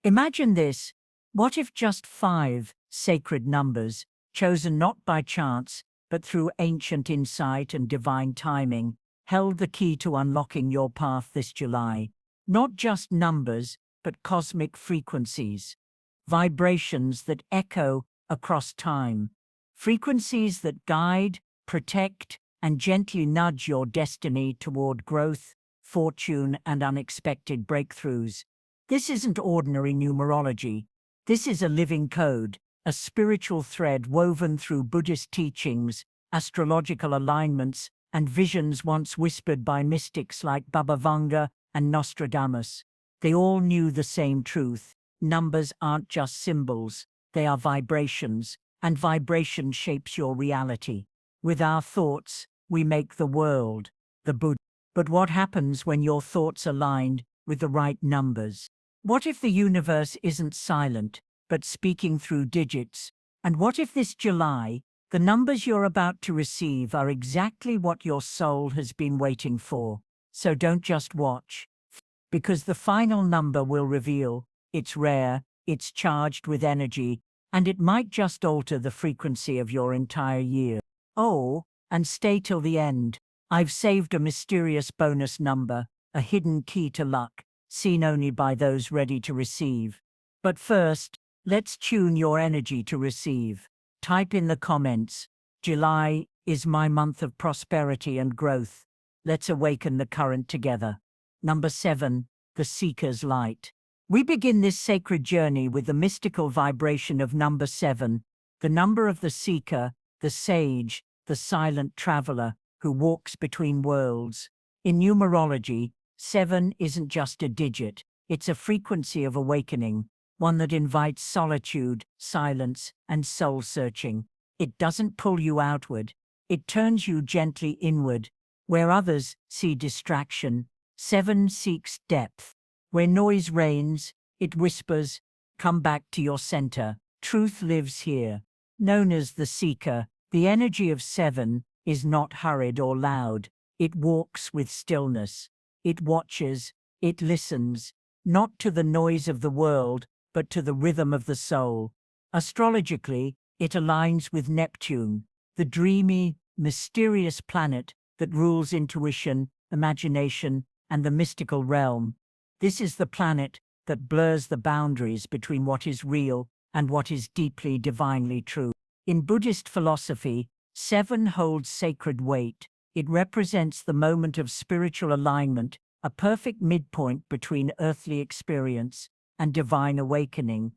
Imagine this. What if just 5 sacred numbers, chosen not by chance, but through ancient insight and divine timing, held the key to unlocking your path this July? Not just numbers, but cosmic frequencies. Vibrations that echo across time. Frequencies that guide, protect, and gently nudge your destiny toward growth, fortune, and unexpected breakthroughs. This isn't ordinary numerology. This is a living code, a spiritual thread woven through Buddhist teachings, astrological alignments, and visions once whispered by mystics like Baba Vanga and Nostradamus. They all knew the same truth. Numbers aren't just symbols, they are vibrations, and vibration shapes your reality. With our thoughts, we make the world, the Buddha. But what happens when your thoughts aligned with the right numbers? What if the universe isn't silent, but speaking through digits? And what if this July, the numbers you're about to receive are exactly what your soul has been waiting for? So don't just watch, because the final number will reveal. It's rare, it's charged with energy, and it might just alter the frequency of your entire year. Oh, and stay till the end. I've saved a mysterious bonus number, a hidden key to luck, seen only by those ready to receive. But first, let's tune your energy to receive. Type in the comments, "July is my month of prosperity and growth." Let's awaken the current together. Number 7, the Seeker's Light. We begin this sacred journey with the mystical vibration of number 7, the number of the seeker, the sage, the silent traveler who walks between worlds. In numerology, 7 isn't just a digit, it's a frequency of awakening, one that invites solitude, silence, and soul-searching. It doesn't pull you outward, it turns you gently inward. Where others see distraction, 7 seeks depth. Where noise reigns, it whispers, "Come back to your center. Truth lives here." Known as the Seeker, the energy of 7 is not hurried or loud. It walks with stillness. It watches, it listens, not to the noise of the world, but to the rhythm of the soul. Astrologically, it aligns with Neptune, the dreamy, mysterious planet that rules intuition, imagination, and the mystical realm. This is the planet that blurs the boundaries between what is real and what is deeply divinely true. In Buddhist philosophy, 7 holds sacred weight. It represents the moment of spiritual alignment, a perfect midpoint between earthly experience and divine awakening.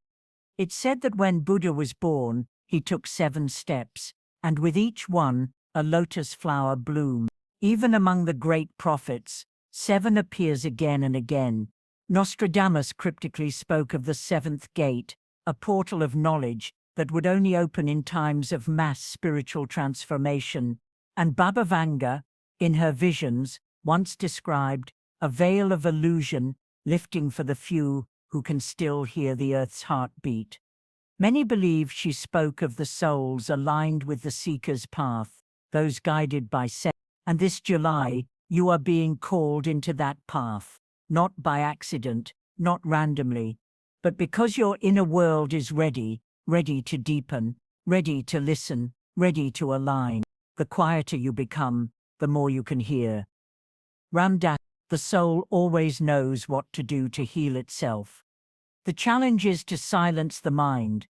It's said that when Buddha was born, he took 7 steps, and with each one, a lotus flower bloomed. Even among the great prophets, 7 appears again and again. Nostradamus cryptically spoke of the 7th gate, a portal of knowledge that would only open in times of mass spiritual transformation. And Baba Vanga, in her visions, once described a veil of illusion lifting for the few who can still hear the earth's heartbeat. Many believe she spoke of the souls aligned with the Seeker's path, those guided by 7. And this July, you are being called into that path, not by accident, not randomly, but because your inner world is ready, ready to deepen, ready to listen, ready to align. The quieter you become, the more you can hear. Ram Dass, the soul always knows what to do to heal itself. The challenge is to silence the mind.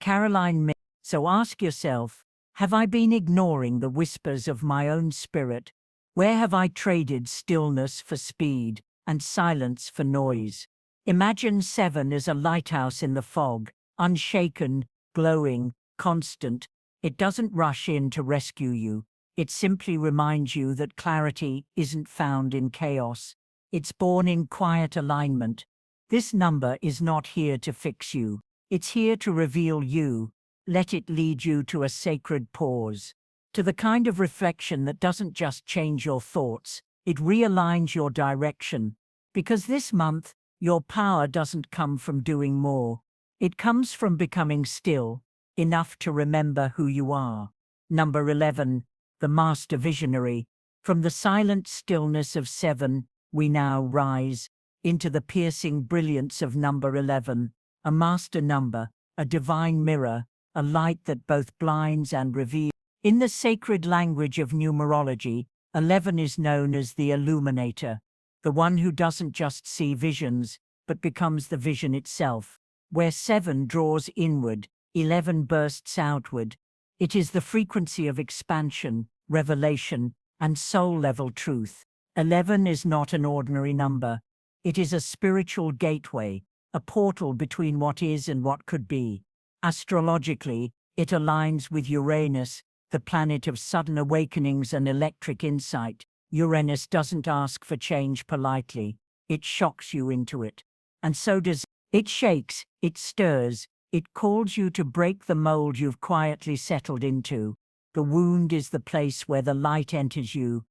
Caroline, so ask yourself, have I been ignoring the whispers of my own spirit? Where have I traded stillness for speed and silence for noise? Imagine 7 as a lighthouse in the fog, unshaken, glowing, constant. It doesn't rush in to rescue you. It simply reminds you that clarity isn't found in chaos. It's born in quiet alignment. This number is not here to fix you. It's here to reveal you. Let it lead you to a sacred pause, to the kind of reflection that doesn't just change your thoughts, it realigns your direction. Because this month, your power doesn't come from doing more. It comes from becoming still, enough to remember who you are. Number 11, the Master Visionary. From the silent stillness of 7, we now rise, into the piercing brilliance of number 11, a master number, a divine mirror, a light that both blinds and reveals. In the sacred language of numerology, 11 is known as the illuminator, the one who doesn't just see visions, but becomes the vision itself. Where 7 draws inward, 11 bursts outward. It is the frequency of expansion, revelation, and soul-level truth. 11 is not an ordinary number. It is a spiritual gateway, a portal between what is and what could be. Astrologically, it aligns with Uranus, the planet of sudden awakenings and electric insight. Uranus doesn't ask for change politely. It shocks you into it. And so does it. Shakes, it stirs, it calls you to break the mold you've quietly settled into. The wound is the place where the light enters you.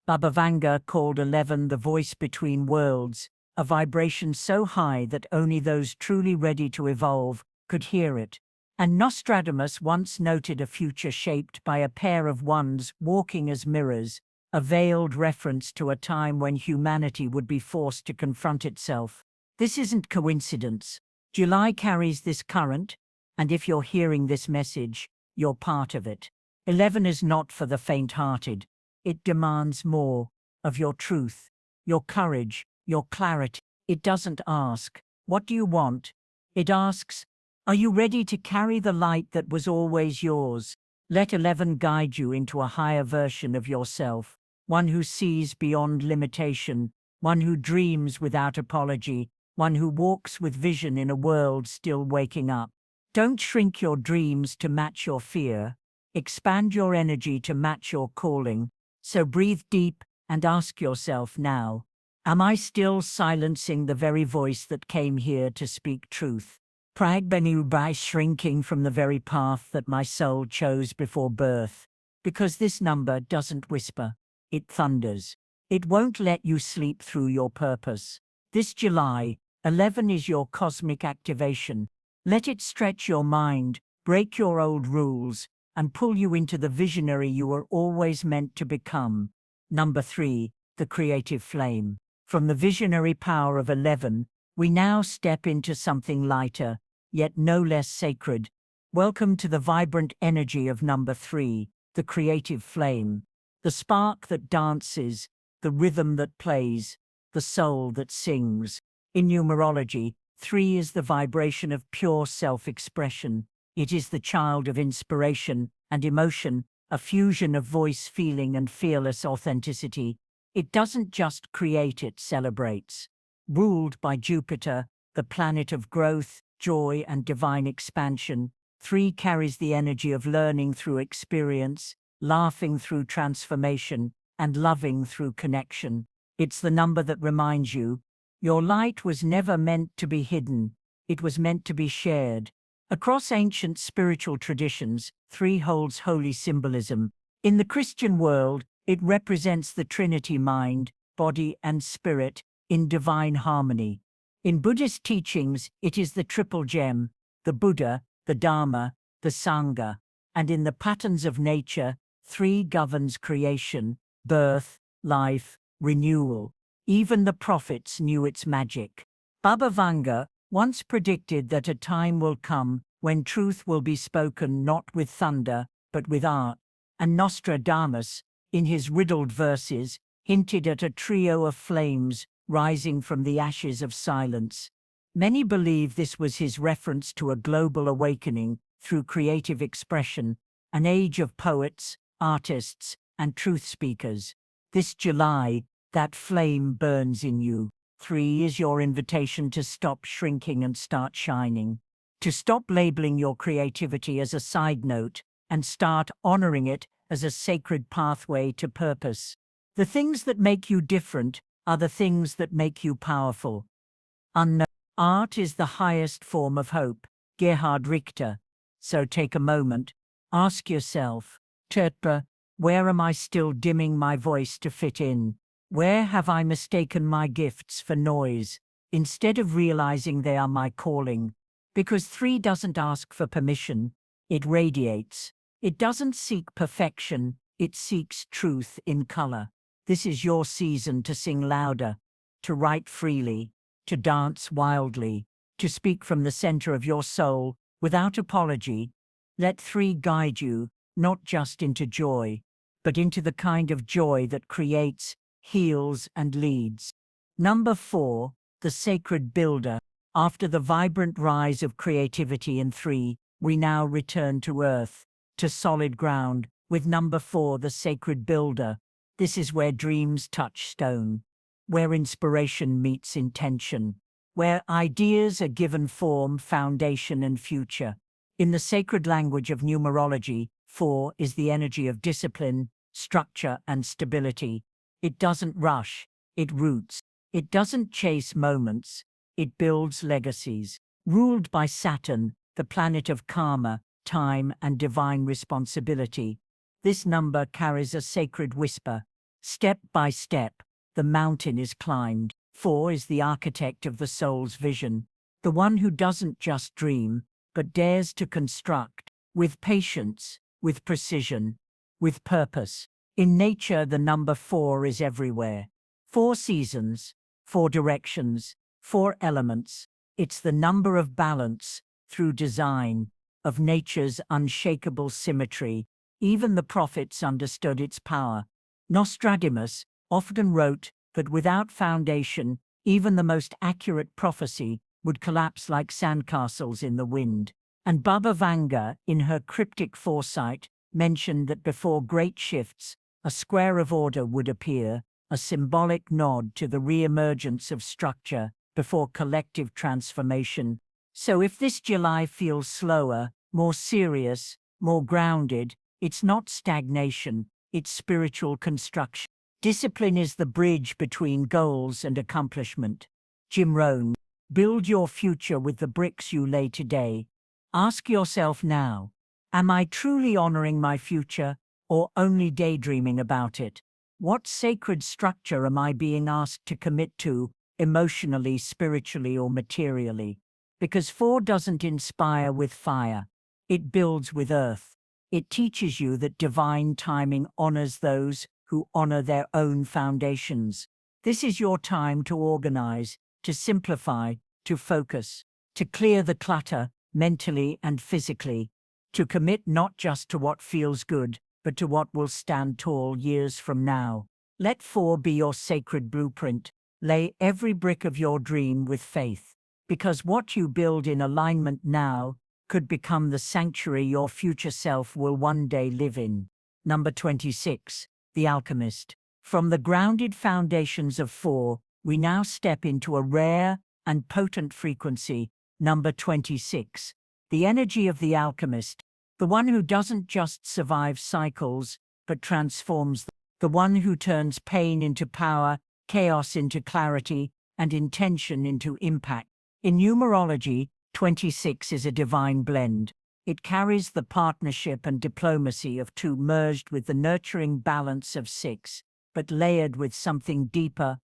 Baba Vanga called 11 the voice between worlds, a vibration so high that only those truly ready to evolve could hear it. And Nostradamus once noted a future shaped by a pair of ones walking as mirrors, a veiled reference to a time when humanity would be forced to confront itself. This isn't coincidence. July carries this current, and if you're hearing this message, you're part of it. 11 is not for the faint-hearted. It demands more of your truth, your courage, your clarity. It doesn't ask, "What do you want?" It asks, "Are you ready to carry the light that was always yours?" Let 11 guide you into a higher version of yourself, one who sees beyond limitation, one who dreams without apology, one who walks with vision in a world still waking up. Don't shrink your dreams to match your fear. Expand your energy to match your calling. So breathe deep and ask yourself now, am I still silencing the very voice that came here to speak truth? Pragbenu by shrinking from the very path that my soul chose before birth. Because this number doesn't whisper, it thunders. It won't let you sleep through your purpose. This July, 11 is your cosmic activation. Let it stretch your mind, break your old rules, and pull you into the visionary you were always meant to become. Number 3, the creative flame. From the visionary power of 11, we now step into something lighter, yet no less sacred. Welcome to the vibrant energy of number 3, the creative flame. The spark that dances, the rhythm that plays, the soul that sings. In numerology, 3 is the vibration of pure self-expression. It is the child of inspiration and emotion, a fusion of voice, feeling, and fearless authenticity. It doesn't just create, it celebrates. Ruled by Jupiter, the planet of growth, joy, and divine expansion, 3 carries the energy of learning through experience, laughing through transformation, and loving through connection. It's the number that reminds you, your light was never meant to be hidden, it was meant to be shared. Across ancient spiritual traditions, 3 holds holy symbolism. In the Christian world, it represents the Trinity, mind, body, and spirit, in divine harmony. In Buddhist teachings, it is the triple gem, the Buddha, the Dharma, the Sangha. And in the patterns of nature, 3 governs creation, birth, life, renewal. Even the prophets knew its magic. Baba Vanga once predicted that a time will come when truth will be spoken not with thunder, but with art. And Nostradamus, in his riddled verses, hinted at a trio of flames rising from the ashes of silence. Many believe this was his reference to a global awakening through creative expression, an age of poets, artists, and truth speakers. This July, that flame burns in you. 3 is your invitation to stop shrinking and start shining. To stop labeling your creativity as a side note and start honoring it as a sacred pathway to purpose. The things that make you different are the things that make you powerful. Unknown. Art is the highest form of hope. Gerhard Richter. So take a moment, ask yourself, Terpa, where am I still dimming my voice to fit in? Where have I mistaken my gifts for noise, instead of realizing they are my calling? Because 3 doesn't ask for permission, it radiates. It doesn't seek perfection, it seeks truth in color. This is your season to sing louder, to write freely, to dance wildly, to speak from the center of your soul without apology. Let 3 guide you, not just into joy, but into the kind of joy that creates, heals, and leads. Number 4, the sacred builder. After the vibrant rise of creativity in 3, we now return to earth, to solid ground, with number 4, the sacred builder. This is where dreams touch stone, where inspiration meets intention, where ideas are given form, foundation, and future. In the sacred language of numerology, 4 is the energy of discipline, structure, and stability. It doesn't rush, it roots. It doesn't chase moments, it builds legacies. Ruled by Saturn, the planet of karma, time, and divine responsibility, this number carries a sacred whisper. Step by step, the mountain is climbed. 4 is the architect of the soul's vision, the one who doesn't just dream, but dares to construct, with patience, with precision, with purpose. In nature, the number 4 is everywhere. 4 seasons, 4 directions, 4 elements. It's the number of balance, through design, of nature's unshakable symmetry. Even the prophets understood its power. Nostradamus often wrote that without foundation, even the most accurate prophecy would collapse like sandcastles in the wind. And Baba Vanga, in her cryptic foresight, mentioned that before great shifts, a square of order would appear, a symbolic nod to the re-emergence of structure before collective transformation. So if this July feels slower, more serious, more grounded, it's not stagnation, it's spiritual construction. Discipline is the bridge between goals and accomplishment. Jim Rohn, build your future with the bricks you lay today. Ask yourself now, am I truly honoring my future, or only daydreaming about it? What sacred structure am I being asked to commit to, emotionally, spiritually, or materially? Because 4 doesn't inspire with fire, it builds with earth. It teaches you that divine timing honors those who honor their own foundations. This is your time to organize, to simplify, to focus, to clear the clutter, mentally and physically, to commit not just to what feels good, but to what will stand tall years from now. Let 4 be your sacred blueprint. Lay every brick of your dream with faith, because what you build in alignment now could become the sanctuary your future self will one day live in. Number 26, the alchemist. From the grounded foundations of 4, we now step into a rare and potent frequency, number 26, the energy of the alchemist, the one who doesn't just survive cycles, but transforms them, the one who turns pain into power, chaos into clarity, and intention into impact. In numerology, 26 is a divine blend. It carries the partnership and diplomacy of 2 merged with the nurturing balance of 6, but layered with something deeper,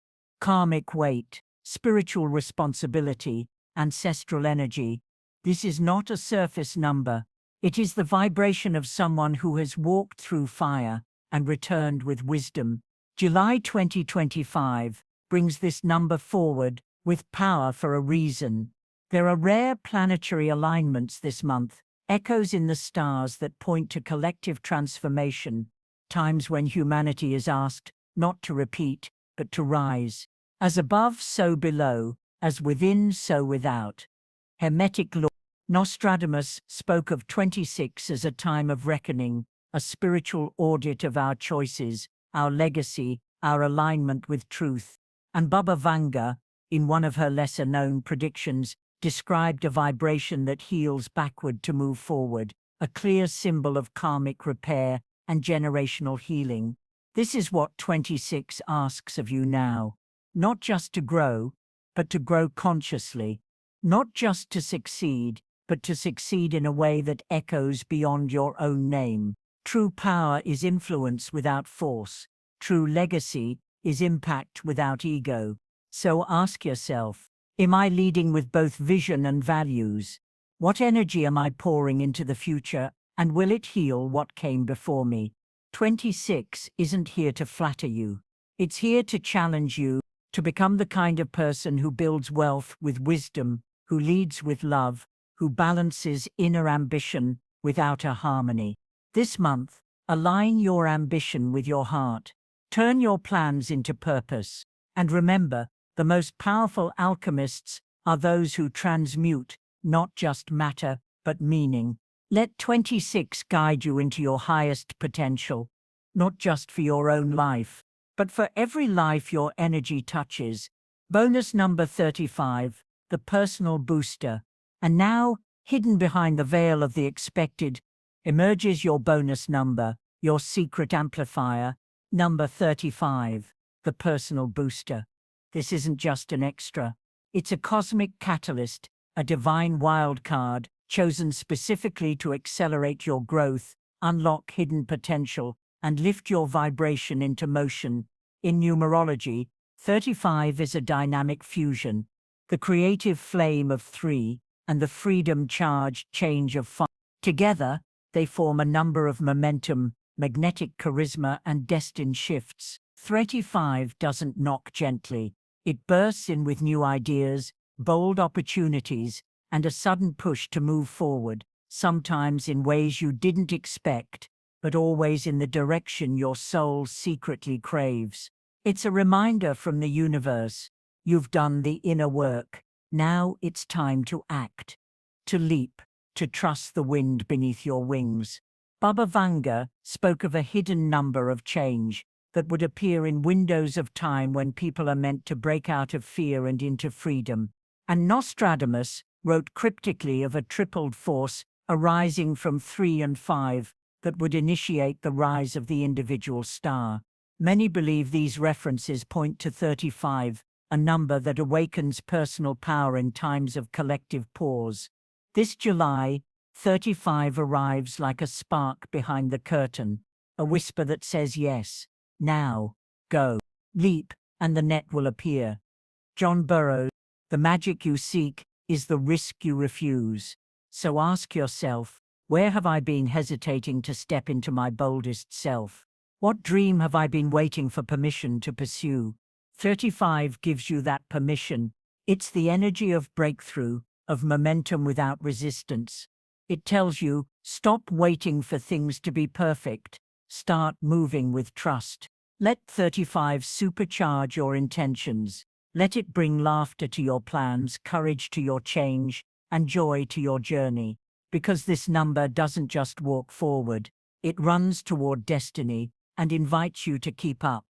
karmic weight, spiritual responsibility, ancestral energy. This is not a surface number. It is the vibration of someone who has walked through fire and returned with wisdom. July 2025 brings this number forward with power for a reason. There are rare planetary alignments this month, echoes in the stars that point to collective transformation, times when humanity is asked not to repeat, but to rise. As above, so below, as within, so without. Hermetic law. Nostradamus spoke of 26 as a time of reckoning, a spiritual audit of our choices, our legacy, our alignment with truth. And Baba Vanga, in one of her lesser-known predictions, described a vibration that heals backward to move forward, a clear symbol of karmic repair and generational healing. This is what 26 asks of you now. Not just to grow, but to grow consciously. Not just to succeed, but to succeed in a way that echoes beyond your own name. True power is influence without force. True legacy is impact without ego. So ask yourself, am I leading with both vision and values? What energy am I pouring into the future, and will it heal what came before me? 26 isn't here to flatter you. It's here to challenge you, to become the kind of person who builds wealth with wisdom, who leads with love, who balances inner ambition with outer harmony. This month, align your ambition with your heart. Turn your plans into purpose. And remember, the most powerful alchemists are those who transmute not just matter, but meaning. Let 26 guide you into your highest potential, not just for your own life, but for every life your energy touches. Bonus number 35, the personal booster. And now, hidden behind the veil of the expected, emerges your bonus number, your secret amplifier, number 35, the personal booster. This isn't just an extra. It's a cosmic catalyst, a divine wildcard, chosen specifically to accelerate your growth, unlock hidden potential, and lift your vibration into motion. In numerology, 35 is a dynamic fusion, the creative flame of 3 and the freedom-charged change of 5. Together, they form a number of momentum, magnetic charisma, and destined shifts. 35 doesn't knock gently. It bursts in with new ideas, bold opportunities, and a sudden push to move forward, sometimes in ways you didn't expect, but always in the direction your soul secretly craves. It's a reminder from the universe. You've done the inner work. Now it's time to act, to leap, to trust the wind beneath your wings. Baba Vanga spoke of a hidden number of change that would appear in windows of time when people are meant to break out of fear and into freedom. And Nostradamus wrote cryptically of a tripled force arising from 3 and 5 that would initiate the rise of the individual star. Many believe these references point to 35, a number that awakens personal power in times of collective pause. This July, 35 arrives like a spark behind the curtain, a whisper that says yes, now, go, leap, and the net will appear. John Burroughs, the magic you seek is the risk you refuse. So ask yourself, where have I been hesitating to step into my boldest self? What dream have I been waiting for permission to pursue? 35 gives you that permission. It's the energy of breakthrough, of momentum without resistance. It tells you, stop waiting for things to be perfect. Start moving with trust. Let 35 supercharge your intentions. Let it bring laughter to your plans, courage to your change, and joy to your journey. Because this number doesn't just walk forward, it runs toward destiny and invites you to keep up.